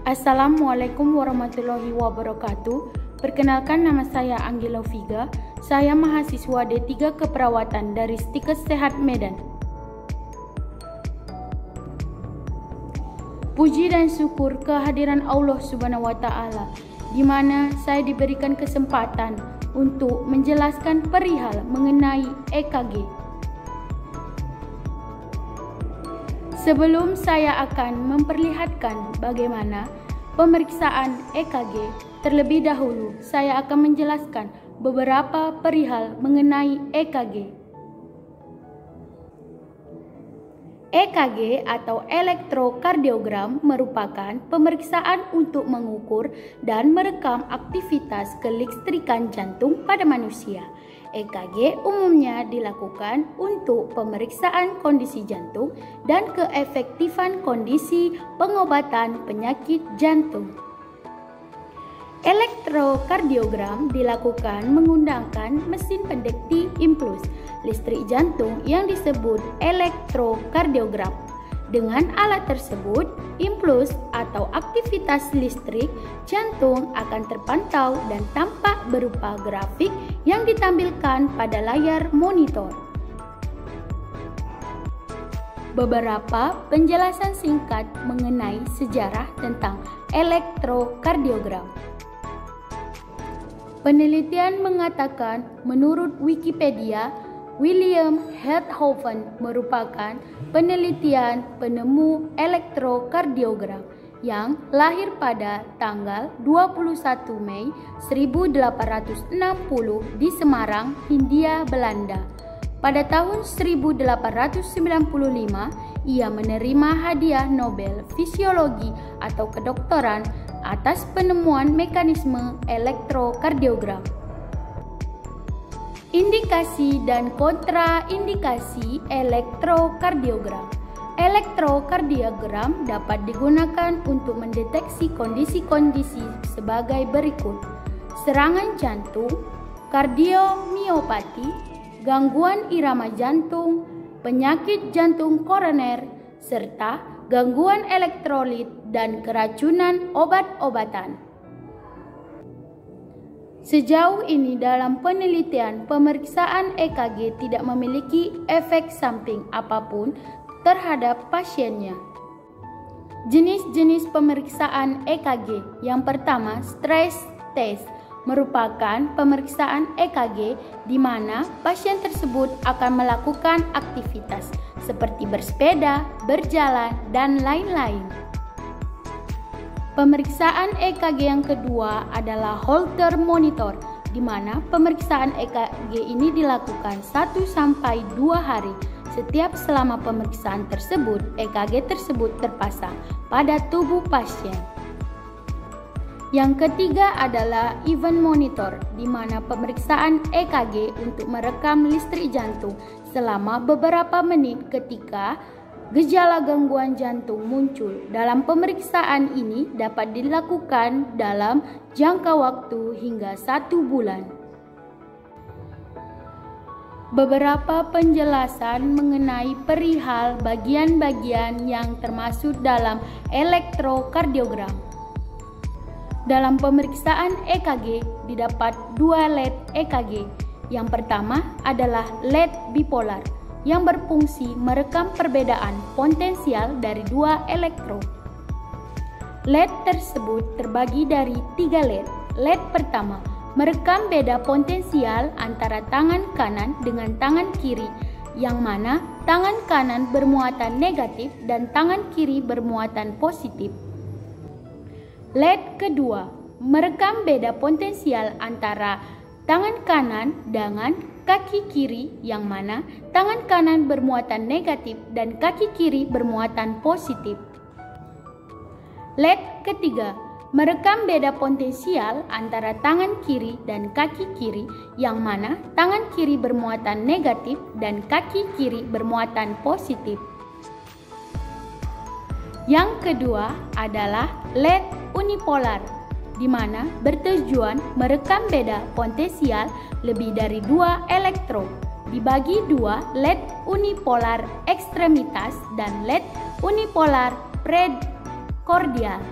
Assalamualaikum warahmatullahi wabarakatuh. Perkenalkan, nama saya Anggela Figa. Saya mahasiswa D3 Keperawatan dari Stikes Sehat Medan. Puji dan syukur kehadiran Allah Subhanahu wa Ta'ala, di mana saya diberikan kesempatan untuk menjelaskan perihal mengenai EKG. Sebelum saya akan memperlihatkan bagaimana pemeriksaan EKG, terlebih dahulu saya akan menjelaskan beberapa perihal mengenai EKG. EKG atau elektrokardiogram merupakan pemeriksaan untuk mengukur dan merekam aktivitas kelistrikan jantung pada manusia. EKG umumnya dilakukan untuk pemeriksaan kondisi jantung dan keefektifan kondisi pengobatan penyakit jantung. Elektrokardiogram dilakukan menggunakan mesin pendeteksi impuls listrik jantung yang disebut elektrokardiogram. Dengan alat tersebut, impuls atau aktivitas listrik jantung akan terpantau dan tampak berupa grafik yang ditampilkan pada layar monitor. Beberapa penjelasan singkat mengenai sejarah tentang elektrokardiogram. Penelitian mengatakan, menurut Wikipedia, William Einthoven merupakan penemu elektrokardiogram yang lahir pada tanggal 21 Mei 1860 di Semarang, Hindia Belanda. Pada tahun 1895, ia menerima hadiah Nobel Fisiologi atau kedokteran atas penemuan mekanisme elektrokardiogram. Indikasi dan kontraindikasi elektrokardiogram. Elektrokardiogram dapat digunakan untuk mendeteksi kondisi-kondisi sebagai berikut: serangan jantung, kardiomiopati, gangguan irama jantung, penyakit jantung koroner, serta gangguan elektrolit dan keracunan obat-obatan. Sejauh ini dalam penelitian, pemeriksaan EKG tidak memiliki efek samping apapun terhadap pasiennya. Jenis-jenis pemeriksaan EKG. Yang pertama, stress test merupakan pemeriksaan EKG di mana pasien tersebut akan melakukan aktivitas seperti bersepeda, berjalan, dan lain-lain. Pemeriksaan EKG yang kedua adalah Holter monitor, di mana pemeriksaan EKG ini dilakukan 1-2 hari. Setiap selama pemeriksaan tersebut, EKG tersebut terpasang pada tubuh pasien. Yang ketiga adalah event monitor, di mana pemeriksaan EKG untuk merekam listrik jantung selama beberapa menit ketika gejala gangguan jantung muncul. Dalam pemeriksaan ini dapat dilakukan dalam jangka waktu hingga 1 bulan. Beberapa penjelasan mengenai perihal bagian-bagian yang termasuk dalam elektrokardiogram. Dalam pemeriksaan EKG didapat 2 LED EKG. Yang pertama adalah LED bipolar yang berfungsi merekam perbedaan potensial dari 2 elektrod. LED tersebut terbagi dari 3 LED. LED pertama merekam beda potensial antara tangan kanan dengan tangan kiri, yang mana tangan kanan bermuatan negatif dan tangan kiri bermuatan positif. LED kedua merekam beda potensial antara tangan kanan dengan kaki kiri, yang mana tangan kanan bermuatan negatif dan kaki kiri bermuatan positif. LED ketiga merekam beda potensial antara tangan kiri dan kaki kiri, yang mana tangan kiri bermuatan negatif dan kaki kiri bermuatan positif. Yang kedua adalah LED unipolar, di mana bertujuan merekam beda potensial lebih dari 2 elektrod. Dibagi 2 LED unipolar ekstremitas dan LED unipolar prekordial.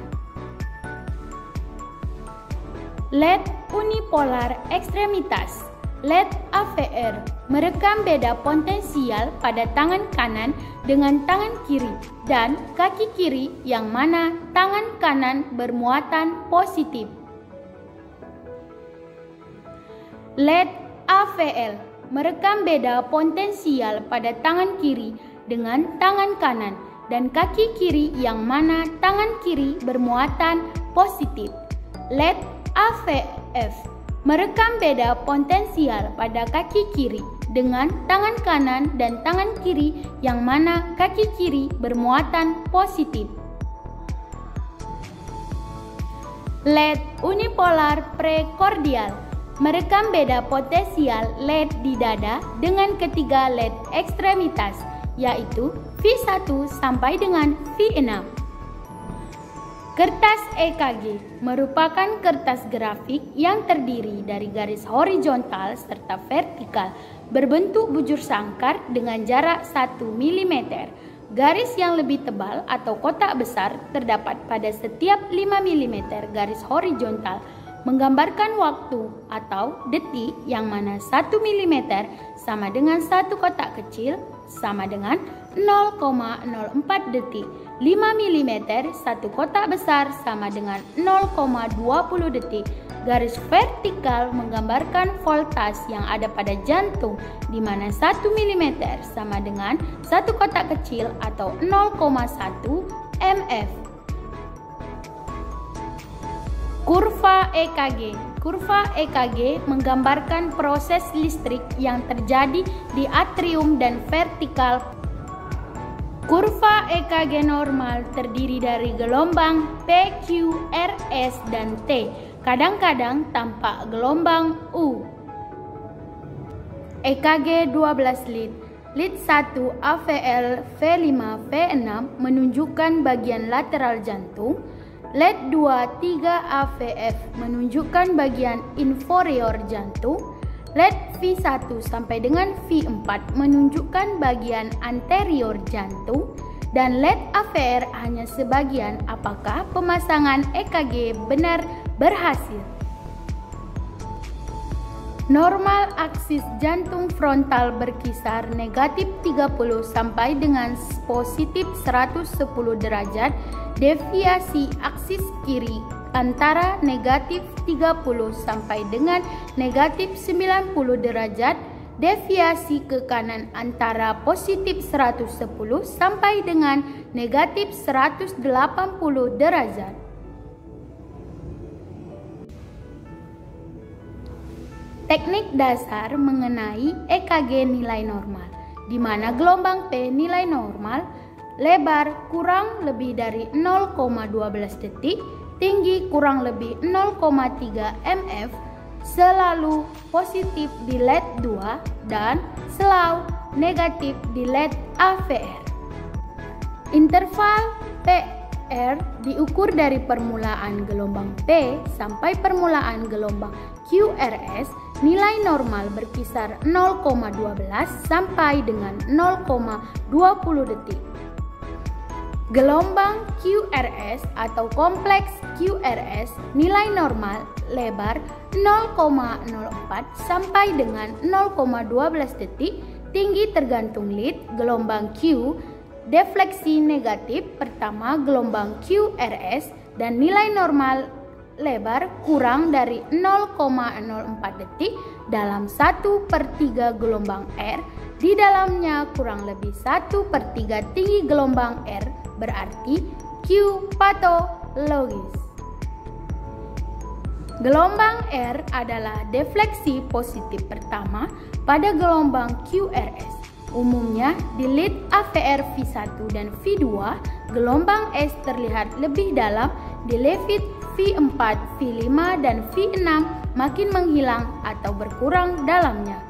LED unipolar ekstremitas. LED AVR merekam beda potensial pada tangan kanan dengan tangan kiri dan kaki kiri yang mana tangan kanan bermuatan positif. LED AVL merekam beda potensial pada tangan kiri dengan tangan kanan dan kaki kiri yang mana tangan kiri bermuatan positif. LED AVF merekam beda potensial pada kaki kiri dengan tangan kanan dan tangan kiri yang mana kaki kiri bermuatan positif. LED unipolar prekordial merekam beda potensial LED di dada dengan ketiga LED ekstremitas, yaitu V1 sampai dengan V6. Kertas EKG merupakan kertas grafik yang terdiri dari garis horizontal serta vertikal berbentuk bujur sangkar dengan jarak 1 mm. Garis yang lebih tebal atau kotak besar terdapat pada setiap 5 mm garis horizontal menggambarkan waktu atau detik yang mana 1 mm sama dengan satu kotak kecil sama dengan 0,04 detik. 5 mm satu kotak besar sama dengan 0,20 detik. Garis vertikal menggambarkan voltas yang ada pada jantung di mana 1 mm sama dengan satu kotak kecil atau 0,1 mF. Kurva EKG. Kurva EKG menggambarkan proses listrik yang terjadi di atrium dan vertikal. Kurva EKG normal terdiri dari gelombang P, Q, R, S, dan T. Kadang-kadang tampak gelombang U. EKG 12 lead. Lead 1 AVL V5 V6 menunjukkan bagian lateral jantung. LED 2 3 AVF menunjukkan bagian inferior jantung. LED V1 sampai dengan V4 menunjukkan bagian anterior jantung. Dan LED AVR hanya sebagian apakah pemasangan EKG benar berhasil. Normal aksis jantung frontal berkisar negatif 30 sampai dengan positif 110 derajat. Deviasi aksis kiri antara negatif 30 sampai dengan negatif 90 derajat. Deviasi ke kanan antara positif 110 sampai dengan negatif 180 derajat. Teknik dasar mengenai EKG nilai normal, di mana gelombang P nilai normal, lebar kurang lebih dari 0,12 detik, tinggi kurang lebih 0,3 mF, selalu positif di LED 2 dan selalu negatif di LED AVR. Interval PR diukur dari permulaan gelombang P sampai permulaan gelombang QRS. Nilai normal berkisar 0,12 sampai dengan 0,20 detik. Gelombang QRS atau kompleks QRS nilai normal lebar 0,04 sampai dengan 0,12 detik, tinggi tergantung lead. Gelombang Q defleksi negatif pertama gelombang QRS dan nilai normal lebar kurang dari 0,04 detik dalam 1/3 gelombang R. Di dalamnya kurang lebih 1/3 tinggi gelombang R, berarti Q patologis. Gelombang R adalah defleksi positif pertama pada gelombang QRS. Umumnya di lead AVR V1 dan V2, gelombang S terlihat lebih dalam. Di lead V4, V5, dan V6 makin menghilang atau berkurang dalamnya.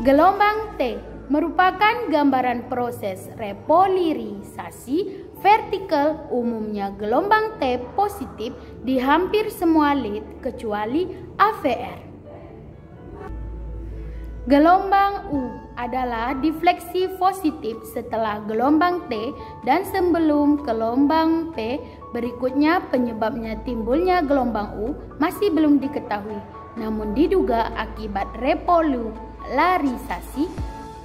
Gelombang T merupakan gambaran proses repolarisasi vertikal. Umumnya gelombang T positif di hampir semua lead kecuali AVR. Gelombang U adalah defleksi positif setelah gelombang T dan sebelum gelombang P. Berikutnya penyebabnya timbulnya gelombang U masih belum diketahui, namun diduga akibat repolarisasi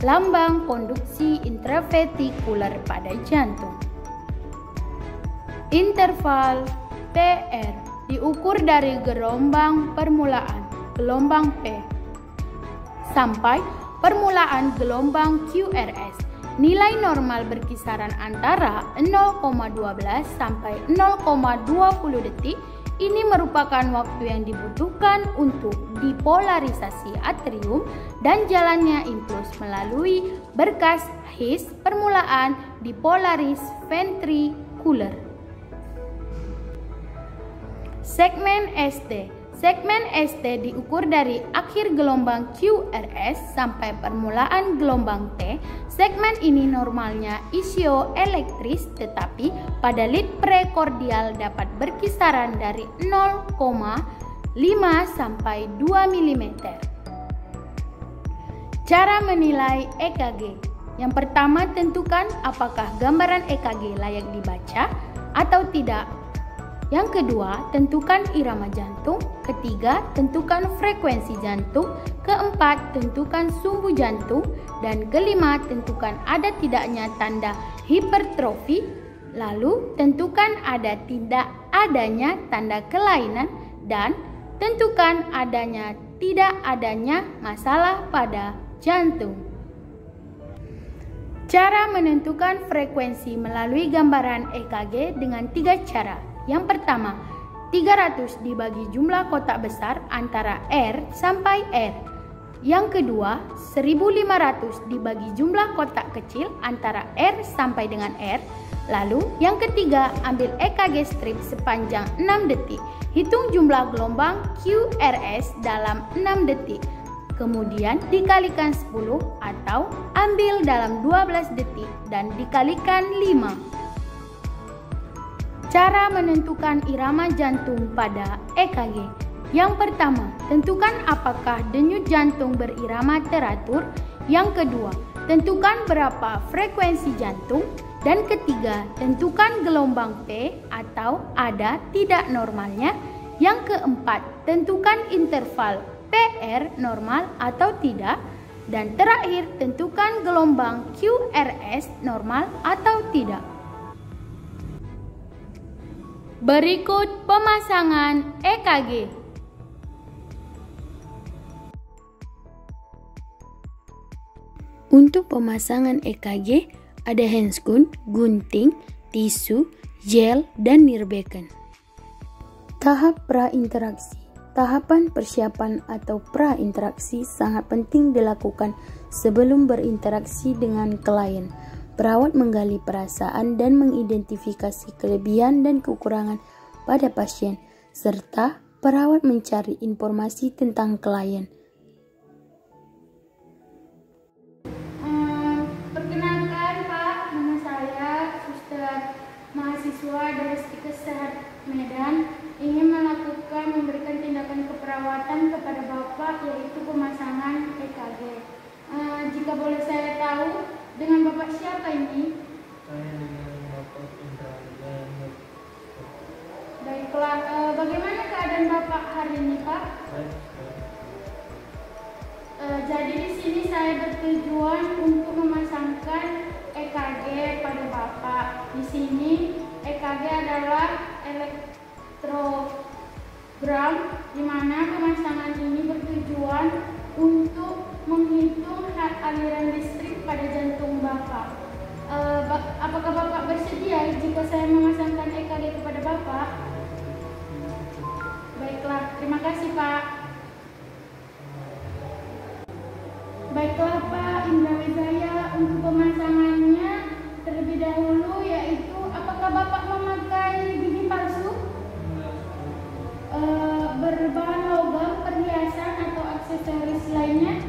lambang konduksi intraventrikular pada jantung. Interval PR diukur dari gelombang permulaan gelombang P sampai permulaan gelombang QRS. Nilai normal berkisaran antara 0,12 sampai 0,20 detik. Ini merupakan waktu yang dibutuhkan untuk dipolarisasi atrium dan jalannya impuls melalui berkas His permulaan dipolaris ventrikular. Segmen ST. Segmen ST diukur dari akhir gelombang QRS sampai permulaan gelombang T. Segmen ini normalnya isoelektris, tetapi pada lead prekordial dapat berkisaran dari 0,5 sampai 2 mm. Cara menilai EKG. Yang pertama, tentukan apakah gambaran EKG layak dibaca atau tidak. Yang kedua, tentukan irama jantung. Ketiga, tentukan frekuensi jantung. Keempat, tentukan sumbu jantung. Dan kelima, tentukan ada tidaknya tanda hipertrofi. Lalu, tentukan ada tidak adanya tanda kelainan. Dan tentukan tidak adanya masalah pada jantung. Cara menentukan frekuensi melalui gambaran EKG dengan 3 cara. Yang pertama, 300 dibagi jumlah kotak besar antara R sampai R. Yang kedua, 1500 dibagi jumlah kotak kecil antara R sampai dengan R. Lalu, yang ketiga, ambil EKG strip sepanjang 6 detik. Hitung jumlah gelombang QRS dalam 6 detik. Kemudian dikalikan 10 atau ambil dalam 12 detik dan dikalikan 5. Cara menentukan irama jantung pada EKG. Yang pertama, tentukan apakah denyut jantung berirama teratur. Yang kedua, tentukan berapa frekuensi jantung. Dan ketiga, tentukan gelombang P atau ada tidak normalnya. Yang keempat, tentukan interval PR normal atau tidak. Dan terakhir, tentukan gelombang QRS normal atau tidak. Berikut pemasangan EKG. Untuk pemasangan EKG, ada handscoon, gunting, tisu, gel, dan nirbecken. Tahap prainteraksi. Tahapan persiapan atau prainteraksi sangat penting dilakukan sebelum berinteraksi dengan klien. Perawat menggali perasaan dan mengidentifikasi kelebihan dan kekurangan pada pasien, serta perawat mencari informasi tentang klien. Perkenalkan Pak, nama saya Suster mahasiswa dari Stikes Sehat Medan, ingin memberikan tindakan keperawatan kepada Bapak, yaitu pemasangan EKG. Jika boleh saya tahu, dengan Bapak siapa ini? Saya dengan Bapak Indra. Baiklah, bagaimana keadaan Bapak hari ini, Pak? Jadi di sini saya bertujuan untuk memasangkan EKG pada Bapak. Di sini EKG adalah elektrogram, di mana pemasangan ini bertujuan untuk menghitung aliran listrik pada jantung Bapak. Apakah Bapak bersedia jika saya memasangkan EKG kepada Bapak? Baiklah, terima kasih Pak. Baiklah Pak Indra Wijaya, untuk pemasangannya terlebih dahulu yaitu apakah Bapak memakai gigi palsu? Berbahan logam, perhiasan atau aksesoris lainnya?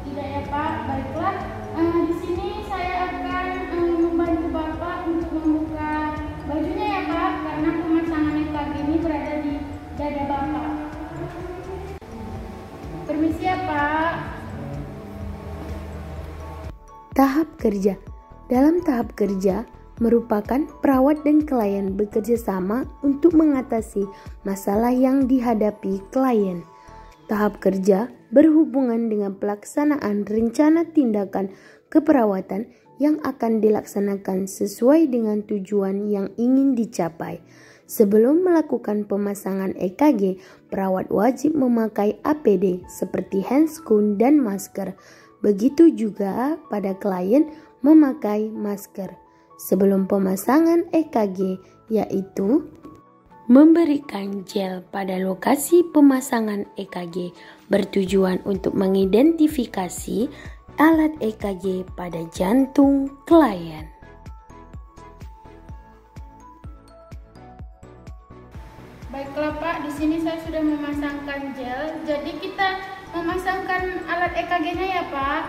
Tidak ya Pak, baiklah. Di sini saya akan membantu Bapak untuk membuka bajunya ya Pak, karena pemasangan EKG ini berada di dada Bapak. Permisi ya Pak. kerja. Dalam tahap kerja, merupakan perawat dan klien bekerja sama untuk mengatasi masalah yang dihadapi klien. Tahap kerja berhubungan dengan pelaksanaan rencana tindakan keperawatan yang akan dilaksanakan sesuai dengan tujuan yang ingin dicapai. Sebelum melakukan pemasangan EKG, perawat wajib memakai APD seperti handscoon dan masker. Begitu juga pada klien memakai masker. Sebelum pemasangan EKG, yaitu memberikan gel pada lokasi pemasangan EKG bertujuan untuk mengidentifikasi alat EKG pada jantung klien. Baiklah Pak, di sini saya sudah memasangkan gel. Jadi kita memasangkan alat EKG-nya ya Pak.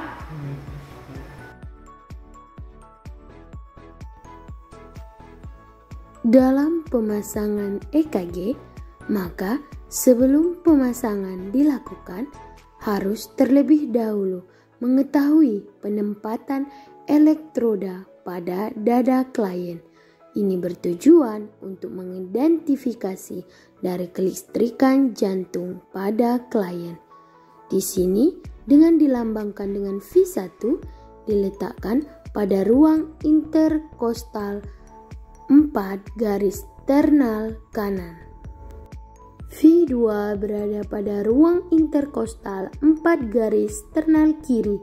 Dalam pemasangan EKG, maka sebelum pemasangan dilakukan harus terlebih dahulu mengetahui penempatan elektroda pada dada klien. Ini bertujuan untuk mengidentifikasi dari kelistrikan jantung pada klien. Di sini dengan dilambangkan dengan V1 diletakkan pada ruang interkostal 4 garis ternal kanan. V2 berada pada ruang interkostal 4 garis ternal kiri.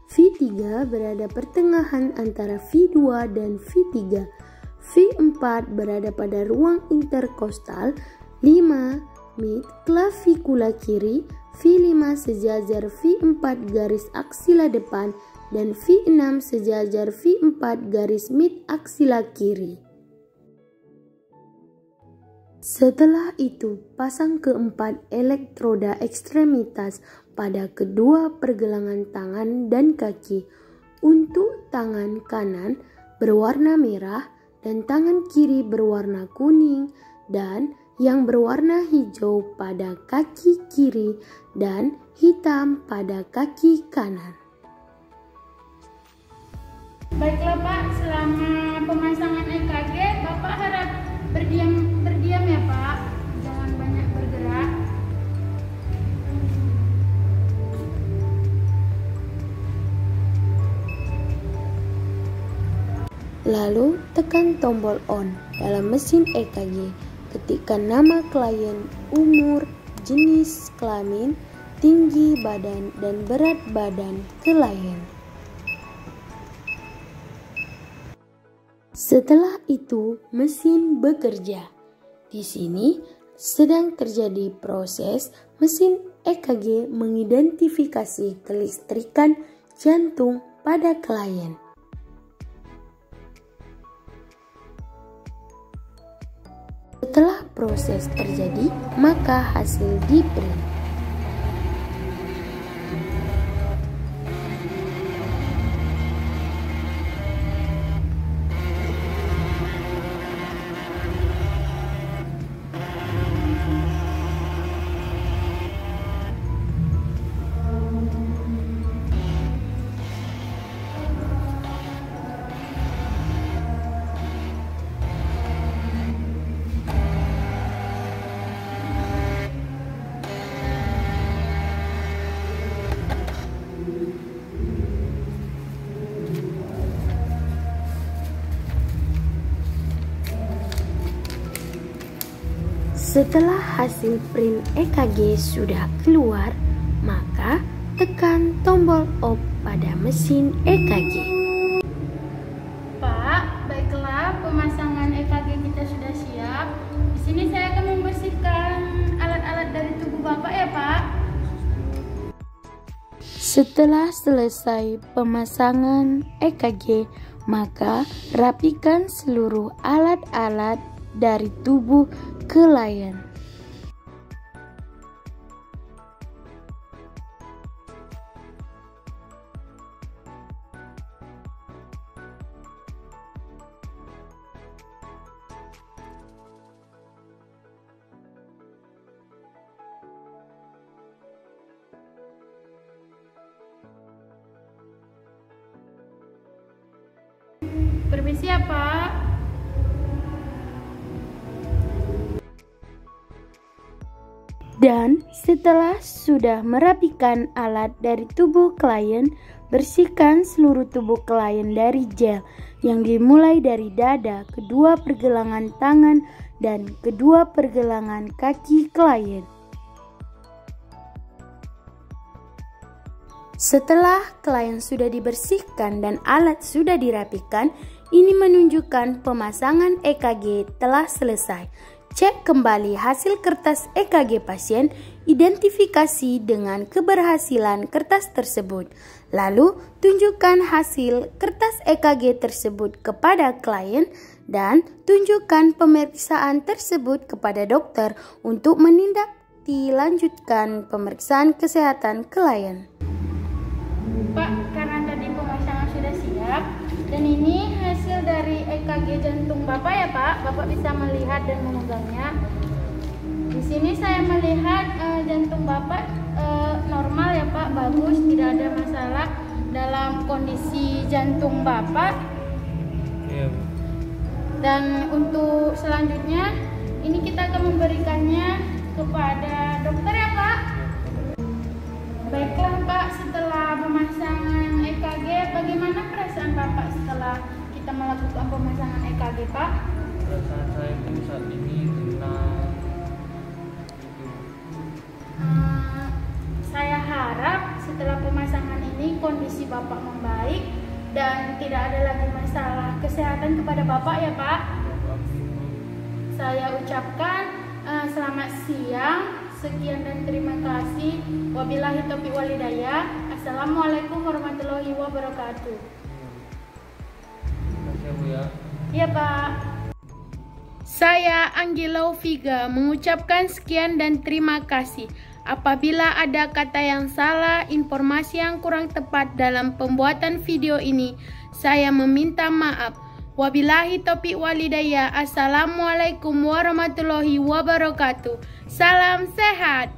V3 berada pertengahan antara V2 dan V3. V4 berada pada ruang interkostal 5 mid clavikula kiri. V5 sejajar V4 garis aksila depan dan V6 sejajar V4 garis mid aksila kiri. Setelah itu, pasang keempat elektroda ekstremitas pada kedua pergelangan tangan dan kaki. Untuk tangan kanan berwarna merah dan tangan kiri berwarna kuning dan yang berwarna hijau pada kaki kiri dan hitam pada kaki kanan. Baiklah Pak, selama pemasangan EKG, Bapak harap berdiam ya Pak, jangan banyak bergerak. Lalu tekan tombol on dalam mesin EKG. Ketikkan nama klien, umur, jenis kelamin, tinggi badan, dan berat badan klien. Setelah itu, mesin bekerja. Di sini sedang terjadi proses mesin EKG mengidentifikasi kelistrikan jantung pada klien. Setelah proses terjadi, maka hasil di-print. Setelah hasil print EKG sudah keluar, maka tekan tombol off pada mesin EKG. Pak, baiklah, pemasangan EKG kita sudah siap. Di sini saya akan membersihkan alat-alat dari tubuh Bapak ya Pak. Setelah selesai pemasangan EKG, maka rapikan seluruh alat-alat dari tubuh klien. Permisi ya Pak. Dan setelah sudah merapikan alat dari tubuh klien, bersihkan seluruh tubuh klien dari gel yang dimulai dari dada, kedua pergelangan tangan, dan kedua pergelangan kaki klien. Setelah klien sudah dibersihkan dan alat sudah dirapikan, ini menunjukkan pemasangan EKG telah selesai. Cek kembali hasil kertas EKG pasien, identifikasi dengan keberhasilan kertas tersebut. Lalu, tunjukkan hasil kertas EKG tersebut kepada klien dan tunjukkan pemeriksaan tersebut kepada dokter untuk menindaklanjutkan pemeriksaan kesehatan klien. Pak, karena tadi pemasangan sudah siap dan ini hasil dari EKG jantung Bapak ya Pak. Bapak bisa melihat dan memegangnya. Di sini saya melihat jantung Bapak normal ya Pak, bagus, tidak ada masalah dalam kondisi jantung Bapak. Iya. Dan untuk selanjutnya ini kita akan memberikannya kepada dokter ya Pak. Baiklah Pak, setelah pemasangan EKG, bagaimana perasaan Bapak setelah kita melakukan pemasangan EKG Pak? Perasaan saya itu saat ini tenang. Saya harap setelah pemasangan ini kondisi Bapak membaik dan tidak ada lagi masalah kesehatan kepada Bapak ya Pak. Saya ucapkan selamat siang. Sekian dan terima kasih. Wabillahi taufiq wal hidayah. Assalamualaikum warahmatullahi wabarakatuh. Terima kasih Bu ya. Iya Pak. Saya Anggela Viga mengucapkan sekian dan terima kasih. Apabila ada kata yang salah, informasi yang kurang tepat dalam pembuatan video ini, saya meminta maaf. Wabillahi taufiq wal hidayah. Assalamualaikum warahmatullahi wabarakatuh. Salam sehat.